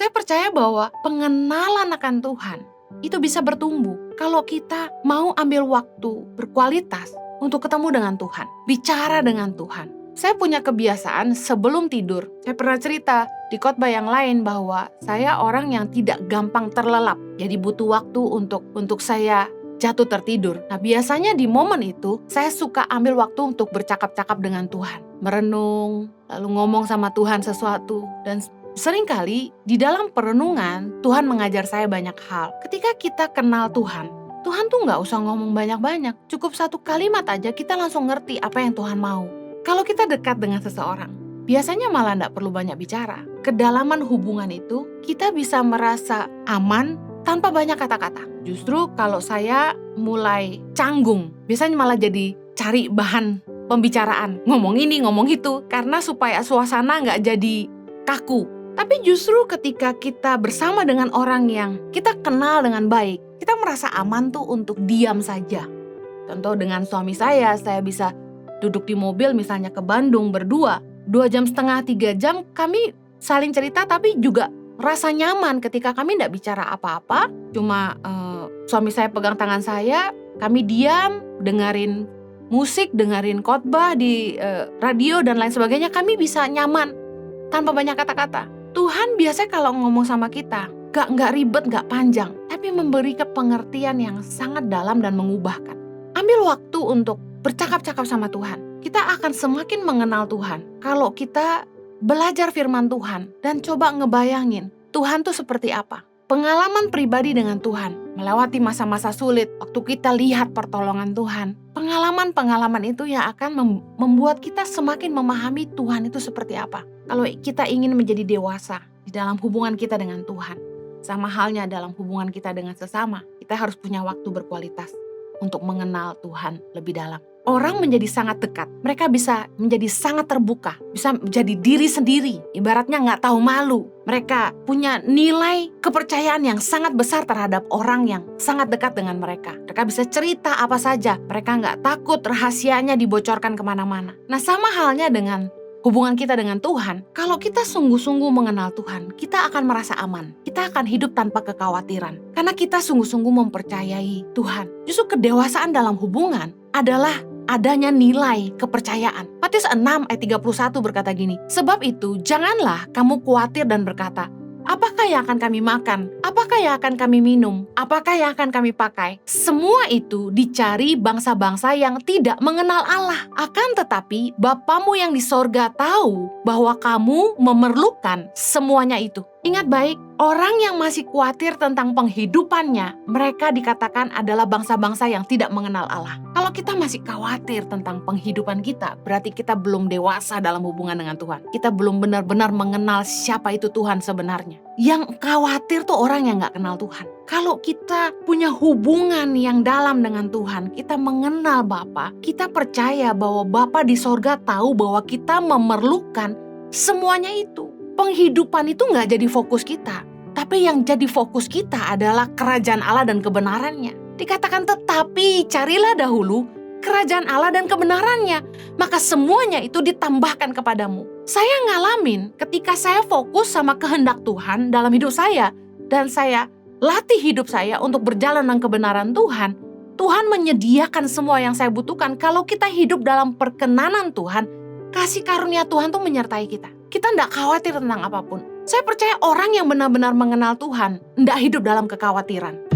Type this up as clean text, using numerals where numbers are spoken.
Saya percaya bahwa pengenalan akan Tuhan itu bisa bertumbuh kalau kita mau ambil waktu berkualitas untuk ketemu dengan Tuhan, bicara dengan Tuhan. Saya punya kebiasaan sebelum tidur. Saya pernah cerita di khotbah yang lain bahwa saya orang yang tidak gampang terlelap. Jadi butuh waktu untuk saya jatuh tertidur. Nah, biasanya di momen itu saya suka ambil waktu untuk bercakap-cakap dengan Tuhan, merenung, lalu ngomong sama Tuhan sesuatu. Dan seringkali di dalam perenungan Tuhan mengajar saya banyak hal. Ketika kita kenal Tuhan tuh nggak usah ngomong banyak-banyak. Cukup satu kalimat aja kita langsung ngerti apa yang Tuhan mau. Kalau kita dekat dengan seseorang, biasanya malah nggak perlu banyak bicara. Kedalaman hubungan itu kita bisa merasa aman tanpa banyak kata-kata. Justru kalau saya mulai canggung, biasanya malah jadi cari bahan pembicaraan. Ngomong ini, ngomong itu. Karena supaya suasana nggak jadi kaku. Tapi justru ketika kita bersama dengan orang yang kita kenal dengan baik, kita merasa aman tuh untuk diam saja. Contoh dengan suami saya bisa duduk di mobil misalnya ke Bandung berdua, 2,5 jam, 3 jam kami saling cerita tapi juga rasa nyaman ketika kami tidak bicara apa-apa. Cuma suami saya pegang tangan saya, kami diam, dengerin musik, dengerin khotbah di radio dan lain sebagainya. Kami bisa nyaman tanpa banyak kata-kata. Tuhan biasanya kalau ngomong sama kita gak ribet, gak panjang, tapi memberi pengertian yang sangat dalam dan mengubahkan. Ambil waktu untuk bercakap-cakap sama Tuhan. Kita akan semakin mengenal Tuhan kalau kita belajar firman Tuhan dan coba ngebayangin Tuhan tuh seperti apa. Pengalaman pribadi dengan Tuhan, melewati masa-masa sulit, waktu kita lihat pertolongan Tuhan. Pengalaman-pengalaman itu yang akan membuat kita semakin memahami Tuhan itu seperti apa. Kalau kita ingin menjadi dewasa di dalam hubungan kita dengan Tuhan, sama halnya dalam hubungan kita dengan sesama, kita harus punya waktu berkualitas untuk mengenal Tuhan lebih dalam. Orang menjadi sangat dekat, mereka bisa menjadi sangat terbuka, bisa menjadi diri sendiri, ibaratnya gak tahu malu. Mereka punya nilai kepercayaan yang sangat besar terhadap orang yang sangat dekat dengan mereka. Mereka bisa cerita apa saja, mereka gak takut rahasianya dibocorkan kemana-mana. Nah, sama halnya dengan hubungan kita dengan Tuhan, kalau kita sungguh-sungguh mengenal Tuhan, kita akan merasa aman. Kita akan hidup tanpa kekhawatiran. Karena kita sungguh-sungguh mempercayai Tuhan. Justru kedewasaan dalam hubungan adalah adanya nilai kepercayaan. Matius 6 ayat 31 berkata gini, sebab itu janganlah kamu khawatir dan berkata, apakah yang akan kami makan? Apakah yang akan kami minum? Apakah yang akan kami pakai? Semua itu dicari bangsa-bangsa yang tidak mengenal Allah. Akan tetapi Bapamu yang di sorga tahu bahwa kamu memerlukan semuanya itu. Ingat baik, orang yang masih khawatir tentang penghidupannya, mereka dikatakan adalah bangsa-bangsa yang tidak mengenal Allah. Kalau kita masih khawatir tentang penghidupan kita, berarti kita belum dewasa dalam hubungan dengan Tuhan. Kita belum benar-benar mengenal siapa itu Tuhan sebenarnya. Yang khawatir tuh orang yang gak kenal Tuhan. Kalau kita punya hubungan yang dalam dengan Tuhan, kita mengenal Bapa, kita percaya bahwa Bapa di sorga tahu bahwa kita memerlukan semuanya itu. Penghidupan itu gak jadi fokus kita, tapi yang jadi fokus kita adalah kerajaan Allah dan kebenarannya. Dikatakan tetapi carilah dahulu kerajaan Allah dan kebenarannya, maka semuanya itu ditambahkan kepadamu. Saya ngalamin ketika saya fokus sama kehendak Tuhan dalam hidup saya, dan saya latih hidup saya untuk berjalan dengan kebenaran Tuhan, Tuhan menyediakan semua yang saya butuhkan. Kalau kita hidup dalam perkenanan Tuhan, kasih karunia Tuhan tuh menyertai kita. Kita tidak khawatir tentang apapun. Saya percaya orang yang benar-benar mengenal Tuhan tidak hidup dalam kekhawatiran.